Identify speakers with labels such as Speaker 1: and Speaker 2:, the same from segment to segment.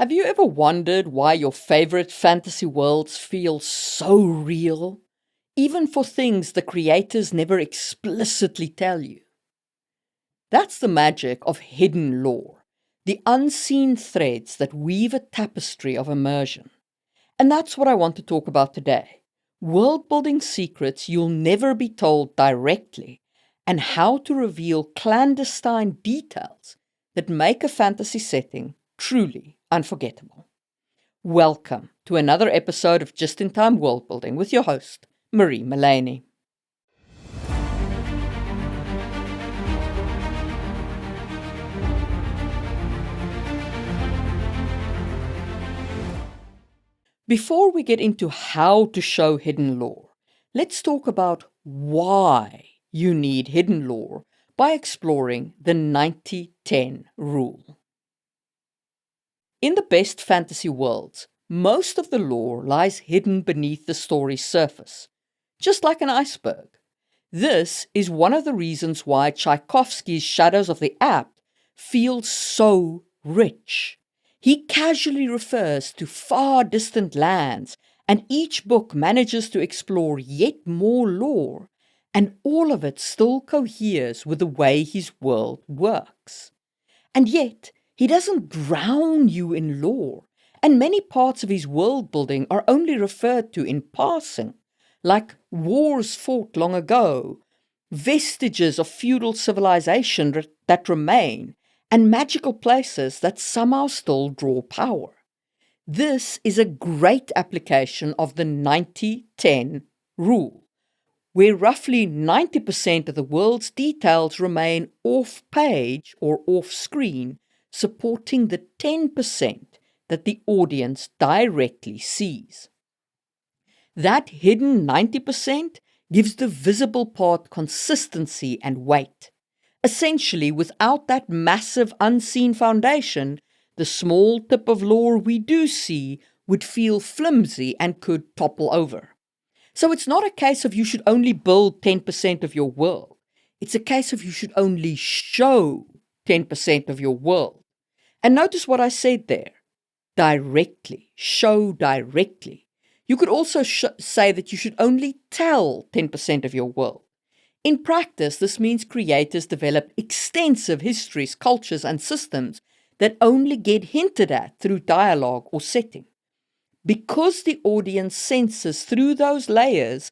Speaker 1: Have you ever wondered why your favorite fantasy worlds feel so real, even for things the creators never explicitly tell you? That's the magic of hidden lore, the unseen threads that weave a tapestry of immersion. And that's what I want to talk about today. World-building secrets you'll never be told directly, and how to reveal clandestine details that make a fantasy setting truly unforgettable. Welcome to another episode of Just in Time World Building with your host, Marie Mullaney. Before we get into how to show hidden lore, let's talk about why you need hidden lore by exploring the 90-10 rule. In the best fantasy worlds, most of the lore lies hidden beneath the story's surface, just like an iceberg. This is one of the reasons why Tchaikovsky's Shadows of the Apt feels so rich. He casually refers to far distant lands, and each book manages to explore yet more lore, and all of it still coheres with the way his world works. And yet, he doesn't drown you in lore, and many parts of his world building are only referred to in passing, like wars fought long ago, vestiges of feudal civilization that remain, and magical places that somehow still draw power. This is a great application of the 90-10 rule, where roughly 90% of the world's details remain off-page or off-screen, supporting the 10% that the audience directly sees. That hidden 90% gives the visible part consistency and weight. Essentially, without that massive unseen foundation, the small tip of lore we do see would feel flimsy and could topple over. So it's not a case of you should only build 10% of your world. It's a case of you should only show 10% of your world. And notice what I said there. Directly. Show directly. You could also say that you should only tell 10% of your world. In practice, this means creators develop extensive histories, cultures, and systems that only get hinted at through dialogue or setting, because the audience senses through those layers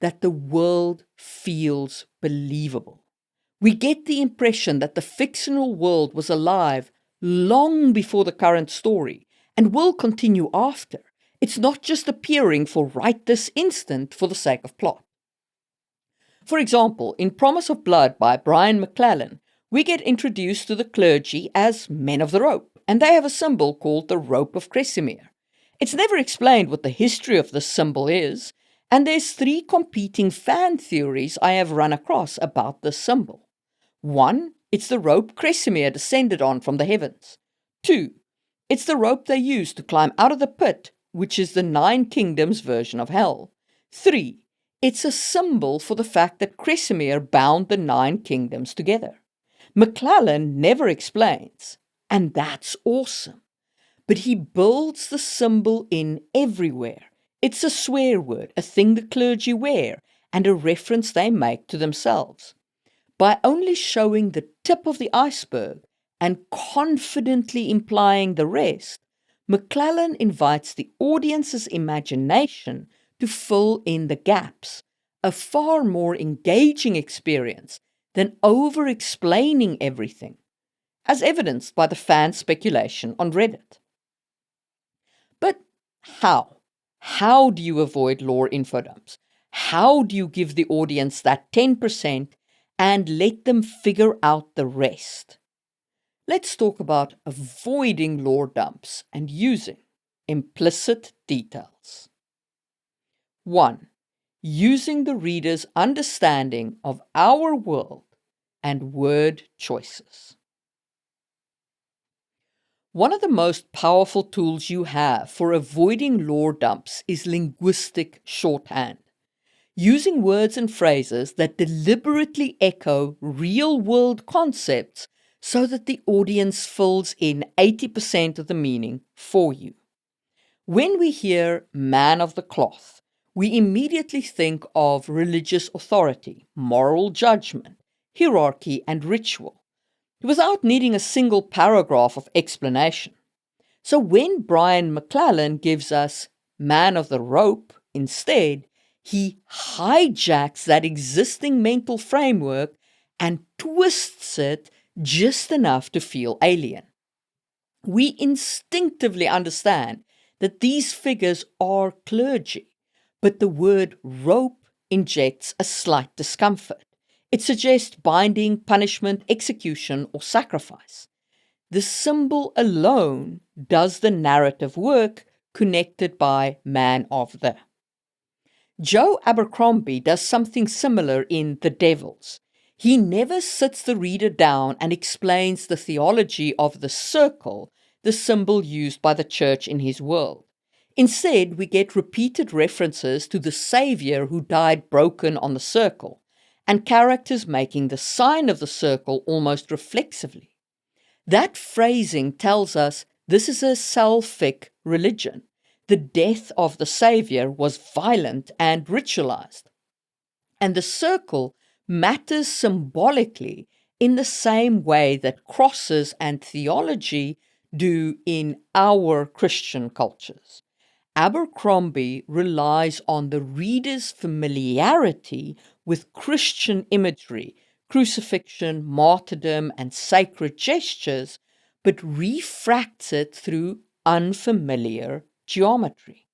Speaker 1: that the world feels believable. We get the impression that the fictional world was alive long before the current story and will continue after. It's not just appearing for right this instant for the sake of plot. For example, in Promise of Blood by Brian McClellan, we get introduced to the clergy as men of the rope, and they have a symbol called the Rope of Kresimir. It's never explained what the history of this symbol is, and there's 3 competing fan theories I have run across about this symbol. 1, it's the rope Kresimir descended on from the heavens. 2, it's the rope they used to climb out of the pit, which is the 9 kingdoms version of hell. 3, it's a symbol for the fact that Kresimir bound the 9 kingdoms together. McClellan never explains, and that's awesome. But he builds the symbol in everywhere. It's a swear word, a thing the clergy wear, and a reference they make to themselves. By only showing the tip of the iceberg and confidently implying the rest, McClellan invites the audience's imagination to fill in the gaps, a far more engaging experience than over-explaining everything, as evidenced by the fan speculation on Reddit. But how? How do you avoid lore infodumps? How do you give the audience that 10% and let them figure out the rest? Let's talk about avoiding lore dumps and using implicit details. 1. Using the reader's understanding of our world and word choices. One of the most powerful tools you have for avoiding lore dumps is linguistic shorthand. Using words and phrases that deliberately echo real-world concepts so that the audience fills in 80% of the meaning for you. When we hear man of the cloth, we immediately think of religious authority, moral judgment, hierarchy, and ritual, without needing a single paragraph of explanation. So when Brian McClellan gives us man of the rope instead, he hijacks that existing mental framework and twists it just enough to feel alien. We instinctively understand that these figures are clergy, but the word rope injects a slight discomfort. It suggests binding, punishment, execution, or sacrifice. The symbol alone does the narrative work, connected by man of the. Joe Abercrombie does something similar in The Devils. He never sits the reader down and explains the theology of the circle, the symbol used by the church in his world. Instead, we get repeated references to the Savior who died broken on the circle, and characters making the sign of the circle almost reflexively. That phrasing tells us this is a salvific religion. The death of the Savior was violent and ritualized. And the circle matters symbolically in the same way that crosses and theology do in our Christian cultures. Abercrombie relies on the reader's familiarity with Christian imagery, crucifixion, martyrdom, and sacred gestures, but refracts it through unfamiliar geometry.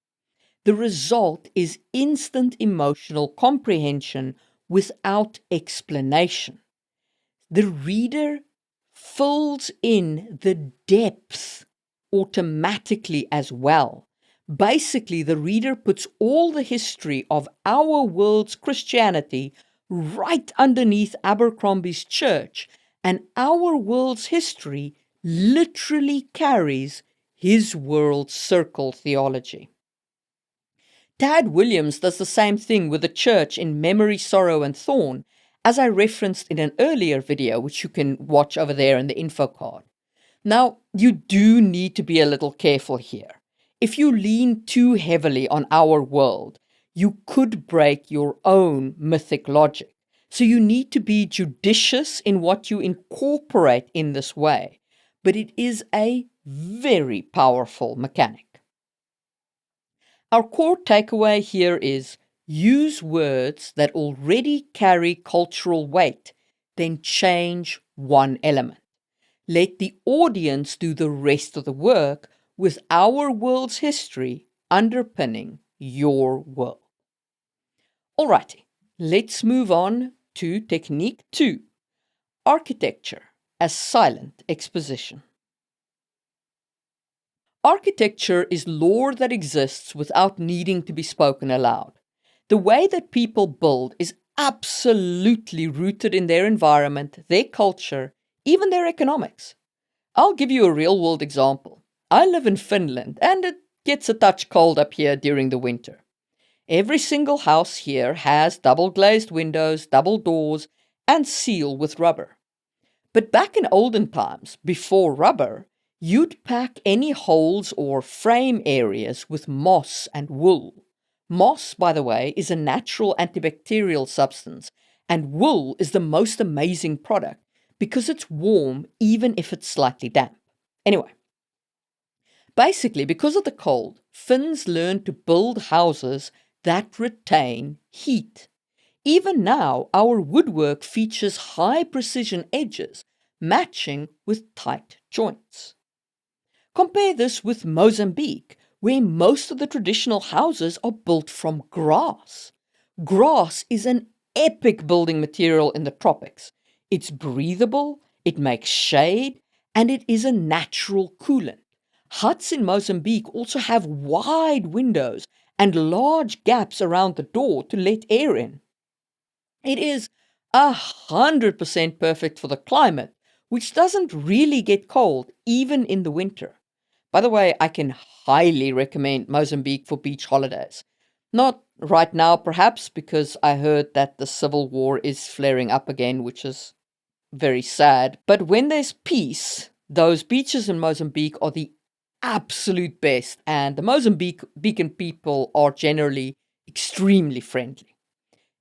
Speaker 1: The result is instant emotional comprehension without explanation. The reader fills in the depth automatically as well. Basically, the reader puts all the history of our world's Christianity right underneath Abercrombie's church, and our world's history literally carries his world circle theology. Tad Williams does the same thing with the church in Memory, Sorrow, and Thorn, as I referenced in an earlier video, which you can watch over there in the info card. Now, you do need to be a little careful here. If you lean too heavily on our world, you could break your own mythic logic. So you need to be judicious in what you incorporate in this way. But it is a very powerful mechanic. Our core takeaway here is use words that already carry cultural weight, then change one element. Let the audience do the rest of the work with our world's history underpinning your world. Alrighty, let's move on to technique 2, architecture as silent exposition. Architecture is lore that exists without needing to be spoken aloud. The way that people build is absolutely rooted in their environment, their culture, even their economics. I'll give you a real-world example. I live in Finland, and it gets a touch cold up here during the winter. Every single house here has double-glazed windows, double doors, and seal with rubber. But back in olden times, before rubber, you'd pack any holes or frame areas with moss and wool. Moss, by the way, is a natural antibacterial substance, and wool is the most amazing product because it's warm even if it's slightly damp. Anyway, basically, because of the cold, Finns learned to build houses that retain heat. Even now, our woodwork features high-precision edges, matching with tight joints. Compare this with Mozambique, where most of the traditional houses are built from grass. Grass is an epic building material in the tropics. It's breathable, it makes shade, and it is a natural coolant. Huts in Mozambique also have wide windows and large gaps around the door to let air in. It is 100% perfect for the climate, which doesn't really get cold even in the winter. By the way, I can highly recommend Mozambique for beach holidays. Not right now, perhaps, because I heard that the civil war is flaring up again, which is very sad. But when there's peace, those beaches in Mozambique are the absolute best, and the Mozambican people are generally extremely friendly.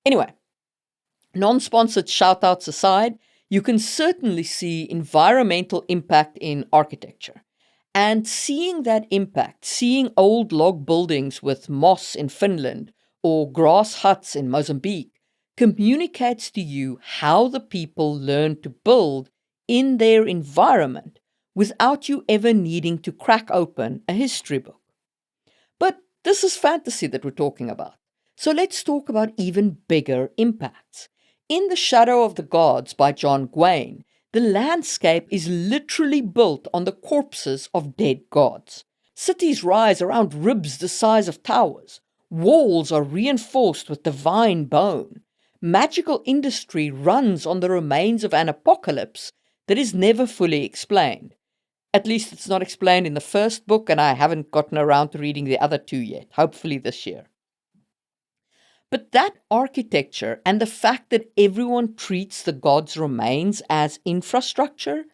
Speaker 1: Anyway, non-sponsored shout-outs aside, you can certainly see environmental impact in architecture. And seeing that impact, seeing old log buildings with moss in Finland or grass huts in Mozambique, communicates to you how the people learn to build in their environment without you ever needing to crack open a history book. But this is fantasy that we're talking about. So let's talk about even bigger impacts. In The Shadow of the Gods by John Gwain, the landscape is literally built on the corpses of dead gods. Cities rise around ribs the size of towers. Walls are reinforced with divine bone. Magical industry runs on the remains of an apocalypse that is never fully explained. At least it's not explained in the first book, and I haven't gotten around to reading the other two yet, hopefully this year. But that architecture and the fact that everyone treats the gods' remains as infrastructure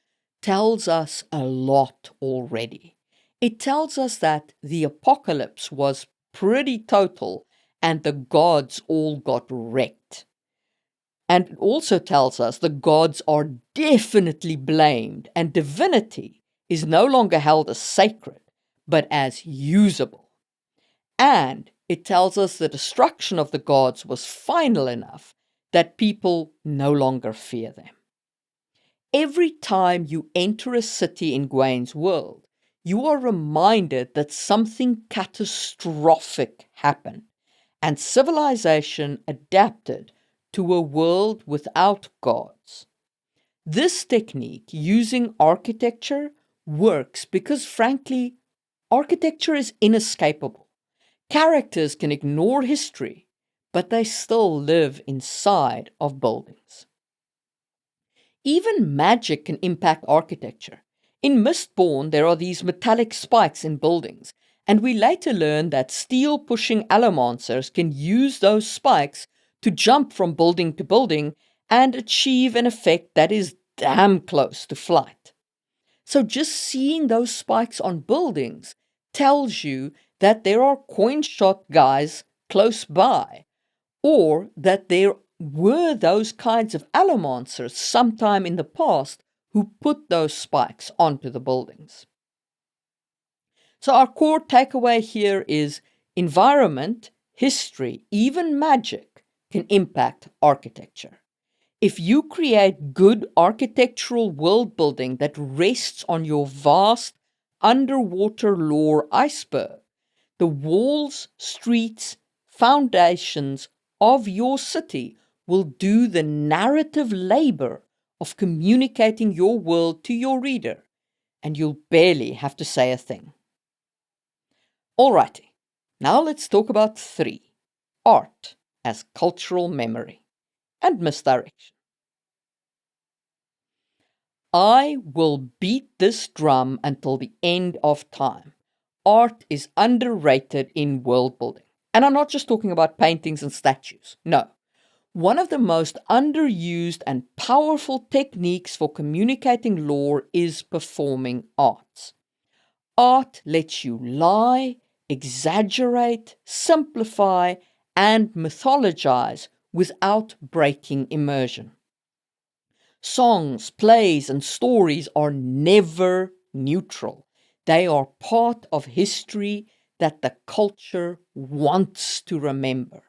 Speaker 1: tells us a lot already. It tells us that the apocalypse was pretty total and the gods all got wrecked. And it also tells us the gods are definitely blamed and divinity is no longer held as sacred, but as usable. And it tells us the destruction of the gods was final enough that people no longer fear them. Every time you enter a city in Gwain's world, you are reminded that something catastrophic happened, and civilization adapted to a world without gods. This technique, using architecture, works because, frankly, architecture is inescapable. Characters can ignore history, but they still live inside of buildings. Even magic can impact architecture. In Mistborn, there are these metallic spikes in buildings, and we later learn that steel-pushing allomancers can use those spikes to jump from building to building and achieve an effect that is damn close to flight. So just seeing those spikes on buildings tells you that there are coin-shot guys close by, or that there were those kinds of allomancers sometime in the past who put those spikes onto the buildings. So our core takeaway here is environment, history, even magic can impact architecture. If you create good architectural world building that rests on your vast underwater lore iceberg, the walls, streets, foundations of your city will do the narrative labor of communicating your world to your reader, and you'll barely have to say a thing. Alrighty, now let's talk about 3. Art as cultural memory and misdirection. I will beat this drum until the end of time. Art is underrated in world building. And I'm not just talking about paintings and statues. No. One of the most underused and powerful techniques for communicating lore is performing arts. Art lets you lie, exaggerate, simplify, and mythologize without breaking immersion. Songs, plays, and stories are never neutral. They are part of history that the culture wants to remember.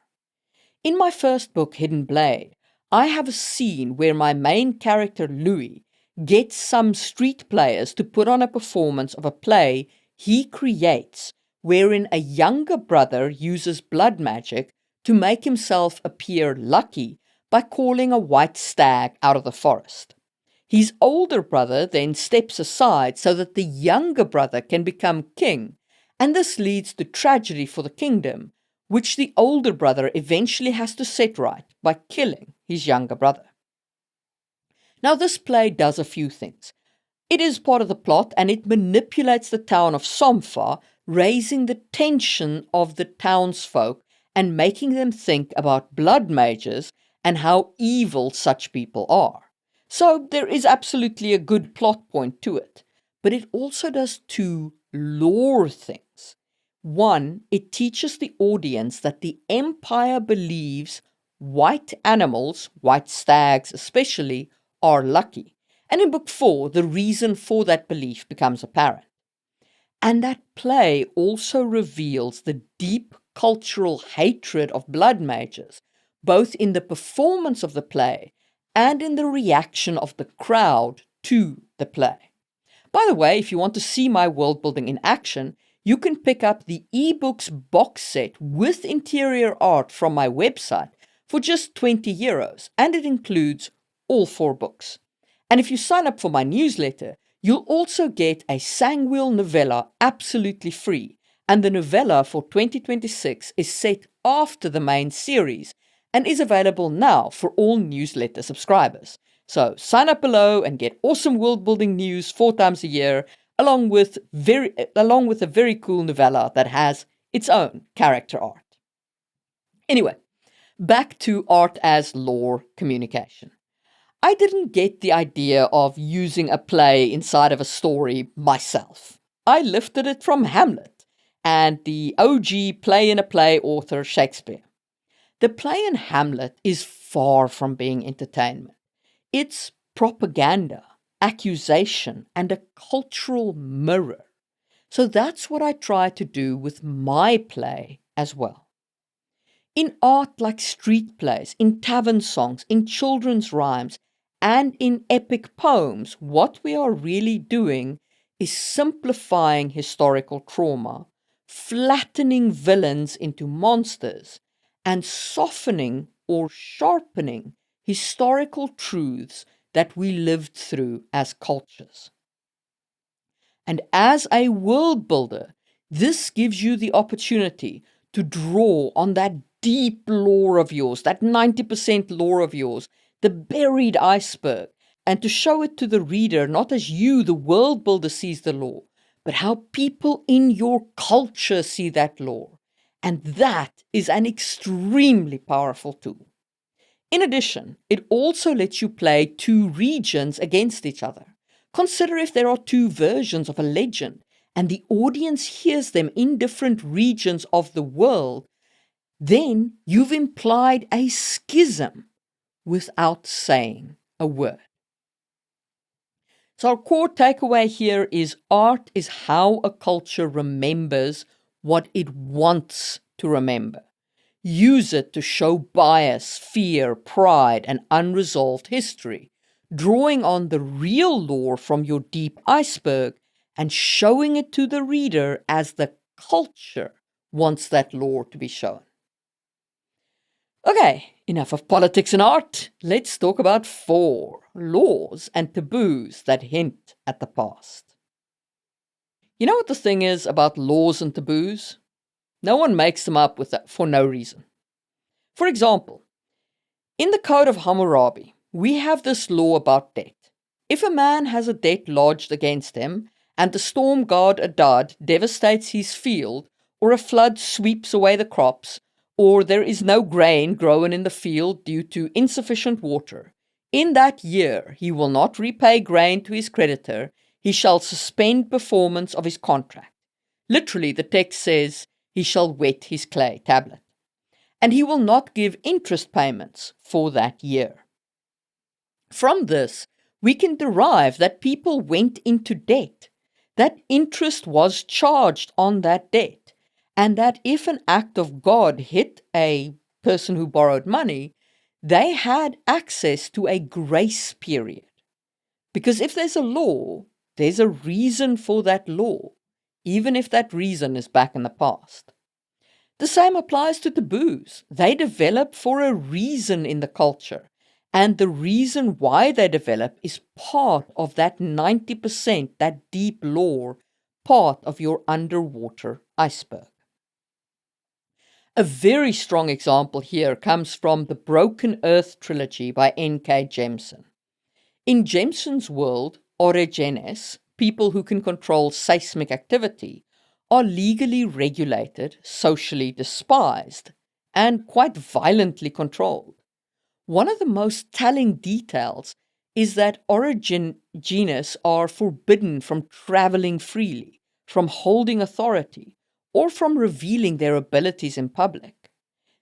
Speaker 1: In my first book, Hidden Blade, I have a scene where my main character, Louis, gets some street players to put on a performance of a play he creates, wherein a younger brother uses blood magic to make himself appear lucky by calling a white stag out of the forest. His older brother then steps aside so that the younger brother can become king, and this leads to tragedy for the kingdom, which the older brother eventually has to set right by killing his younger brother. Now, this play does a few things. It is part of the plot, and it manipulates the town of Somfa, raising the tension of the townsfolk and making them think about blood mages and how evil such people are. So there is absolutely a good plot point to it, but it also does two lore things. One, it teaches the audience that the Empire believes white animals, white stags especially, are lucky. And in book 4, the reason for that belief becomes apparent. And that play also reveals the deep cultural hatred of blood mages, both in the performance of the play and in the reaction of the crowd to the play. By the way, if you want to see my world building in action, you can pick up the ebooks box set with interior art from my website for just €20, and it includes all 4 books. And if you sign up for my newsletter, you'll also get a Sangwheel novella absolutely free, and the novella for 2026 is set after the main series and is available now for all newsletter subscribers. So sign up below and get awesome world building news 4 times a year, along with a very cool novella that has its own character art. Anyway, back to art as lore communication. I didn't get the idea of using a play inside of a story myself. I lifted it from Hamlet and the OG play in a play author Shakespeare. The play in Hamlet is far from being entertainment. It's propaganda, accusation, and a cultural mirror. So that's what I try to do with my play as well. In art like street plays, in tavern songs, in children's rhymes, and in epic poems, what we are really doing is simplifying historical trauma, flattening villains into monsters, and softening or sharpening historical truths that we lived through as cultures. And as a world builder, this gives you the opportunity to draw on that deep lore of yours, that 90% lore of yours, the buried iceberg, and to show it to the reader not as you, the world builder, sees the lore, but how people in your culture see that lore. And that is an extremely powerful tool. In addition, it also lets you play 2 regions against each other. Consider if there are 2 versions of a legend and the audience hears them in different regions of the world, then you've implied a schism without saying a word. So our core takeaway here is art is how a culture remembers what it wants to remember. Use it to show bias, fear, pride, and unresolved history, drawing on the real lore from your deep iceberg and showing it to the reader as the culture wants that lore to be shown. Okay, enough of politics and art. Let's talk about 4 laws and taboos that hint at the past. You know what the thing is about laws and taboos? No one makes them up for no reason. For example, in the Code of Hammurabi, we have this law about debt. If a man has a debt lodged against him, and the storm god Adad devastates his field, or a flood sweeps away the crops, or there is no grain grown in the field due to insufficient water, in that year he will not repay grain to his creditor, he shall suspend performance of his contract. Literally, the text says, he shall wet his clay tablet. And he will not give interest payments for that year. From this, we can derive that people went into debt, that interest was charged on that debt, and that if an act of God hit a person who borrowed money, they had access to a grace period. Because if there's a law, there's a reason for that law, even if that reason is back in the past. The same applies to taboos. They develop for a reason in the culture, and the reason why they develop is part of that 90%, that deep lore, part of your underwater iceberg. A very strong example here comes from the Broken Earth trilogy by N.K. Jemisin. In Jemison's world, orogenes, people who can control seismic activity, are legally regulated, socially despised, and quite violently controlled. One of the most telling details is that originists are forbidden from traveling freely, from holding authority, or from revealing their abilities in public.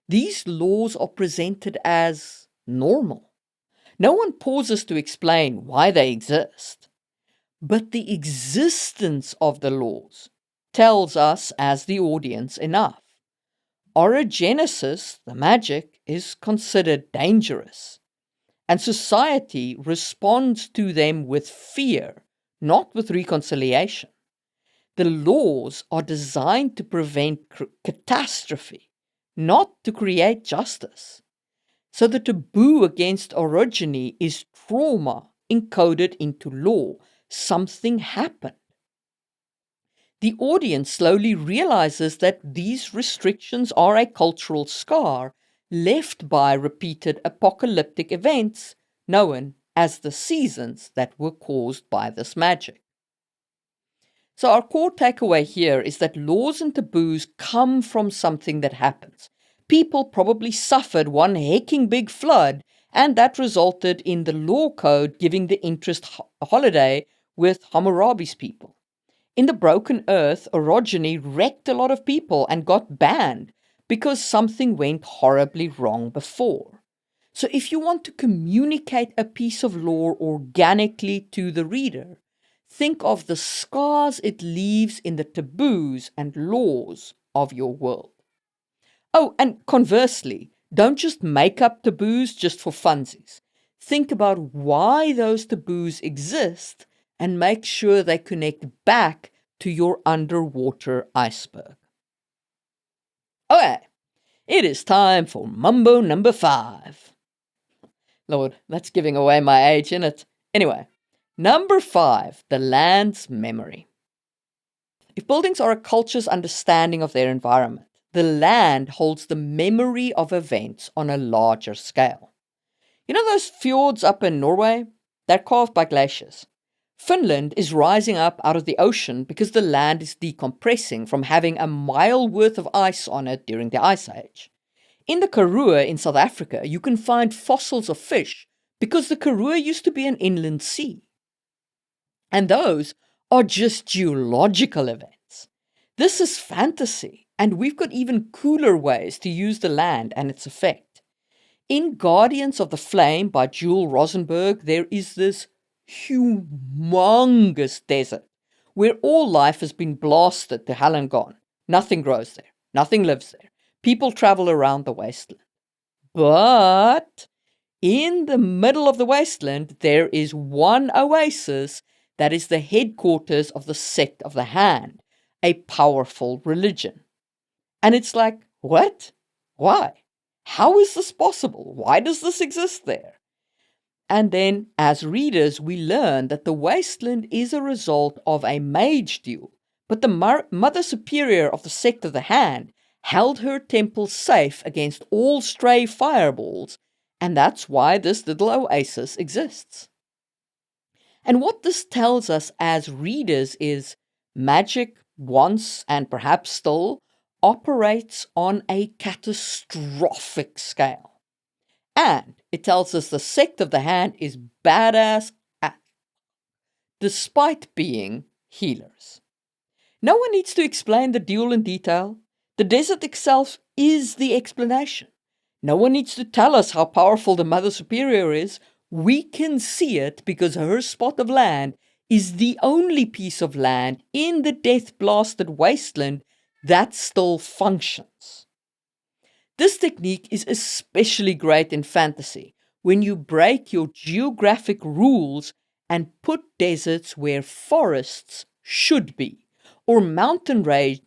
Speaker 1: These laws are presented as normal. No one pauses to explain why they exist. But the existence of the laws tells us, as the audience, enough. Orogenesis, the magic, is considered dangerous, and society responds to them with fear, not with reconciliation. The laws are designed to prevent catastrophe, not to create justice. So the taboo against orogeny is trauma encoded into law. Something happened. The audience slowly realizes that these restrictions are a cultural scar left by repeated apocalyptic events known as the seasons that were caused by this magic. So our core takeaway here is that laws and taboos come from something that happens. People probably suffered one hecking big flood, and that resulted in the law code giving the interest holiday with Hammurabi's people. In the Broken Earth, orogeny wrecked a lot of people and got banned because something went horribly wrong before. So if you want to communicate a piece of lore organically to the reader, think of the scars it leaves in the taboos and laws of your world. Oh, and conversely, don't just make up taboos just for funsies. Think about why those taboos exist and make sure they connect back to your underwater iceberg. Okay, it is time for Mumbo number 5. Lord, that's giving away my age, isn't it? Anyway, number 5, the land's memory. If buildings are a culture's understanding of their environment, the land holds the memory of events on a larger scale. You know those fjords up in Norway? They're carved by glaciers. Finland is rising up out of the ocean because the land is decompressing from having a mile worth of ice on it during the Ice Age. In the Karoo in South Africa, you can find fossils of fish because the Karoo used to be an inland sea. And those are just geological events. This is fantasy, and we've got even cooler ways to use the land and its effect. In Guardians of the Flame by Joel Rosenberg, there is this humongous desert where all life has been blasted to hell and gone. Nothing grows there. Nothing lives there. People travel around the wasteland. But in the middle of the wasteland, there is one oasis that is the headquarters of the sect of the Hand, a powerful religion. And it's like, what? Why? How is this possible? Why does this exist there? And then, as readers, we learn that the wasteland is a result of a mage duel, but the Mother Superior of the sect of the Hand held her temple safe against all stray fireballs, and that's why this little oasis exists. And what this tells us as readers is magic once and perhaps still operates on a catastrophic scale. And it tells us the sect of the Hand is badass despite being healers. No one needs to explain the duel in detail. The desert itself is the explanation. No one needs to tell us how powerful the Mother Superior is. We can see it because her spot of land is the only piece of land in the death-blasted wasteland that still functions. This technique is especially great in fantasy when you break your geographic rules and put deserts where forests should be, or mountain ranges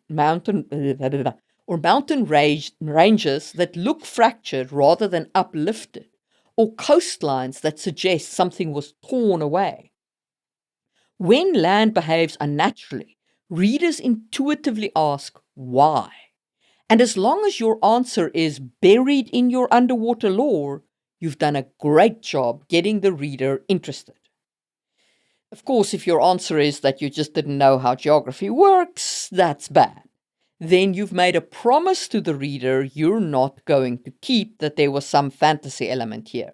Speaker 1: that look fractured rather than uplifted, or coastlines that suggest something was torn away. When land behaves unnaturally, readers intuitively ask why. And as long as your answer is buried in your underwater lore, you've done a great job getting the reader interested. Of course, if your answer is that you just didn't know how geography works, that's bad. Then you've made a promise to the reader you're not going to keep, that there was some fantasy element here.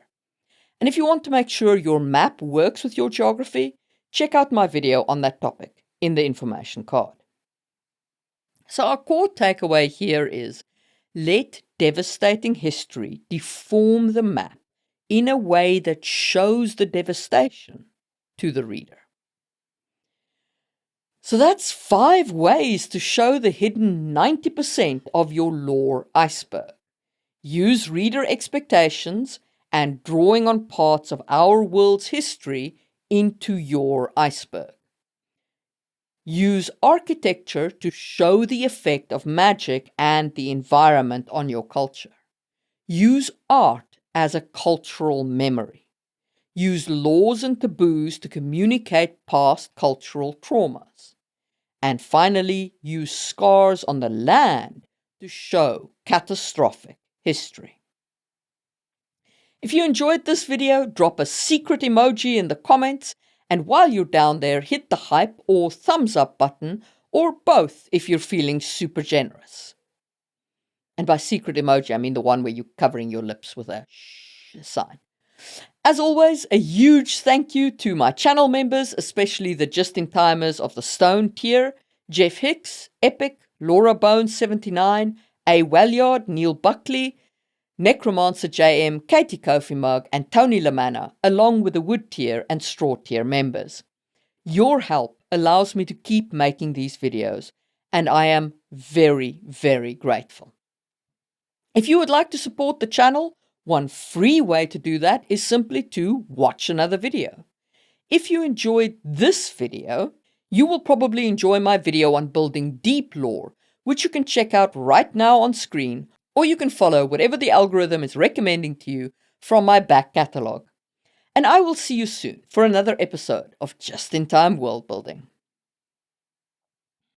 Speaker 1: And if you want to make sure your map works with your geography, check out my video on that topic in the information card. So our core takeaway here is, let devastating history deform the map in a way that shows the devastation to the reader. So that's 5 ways to show the hidden 90% of your lore iceberg. Use reader expectations and drawing on parts of our world's history into your iceberg. Use architecture to show the effect of magic and the environment on your culture. Use art as a cultural memory. Use laws and taboos to communicate past cultural traumas. And finally, use scars on the land to show catastrophic history. If you enjoyed this video, drop a secret emoji in the comments, and while you're down there, hit the hype or thumbs up button, or both if you're feeling super generous. And by secret emoji, I mean the one where you're covering your lips with a shh sign. As always, a huge thank you to my channel members, especially the just-in-timers of the Stone tier: Jeff Hicks, Epic, Laura Bones 79, A. Walliard, Neil Buckley, Necromancer JM, Katie Kofi Mug, and Tony Lamanna, along with the Wood tier and Straw tier members. Your help allows me to keep making these videos, and I am very, very grateful. If you would like to support the channel, one free way to do that is simply to watch another video. If you enjoyed this video, you will probably enjoy my video on building deep lore, which you can check out right now on screen, or you can follow whatever the algorithm is recommending to you from my back catalogue. And I will see you soon for another episode of Just in Time World Building.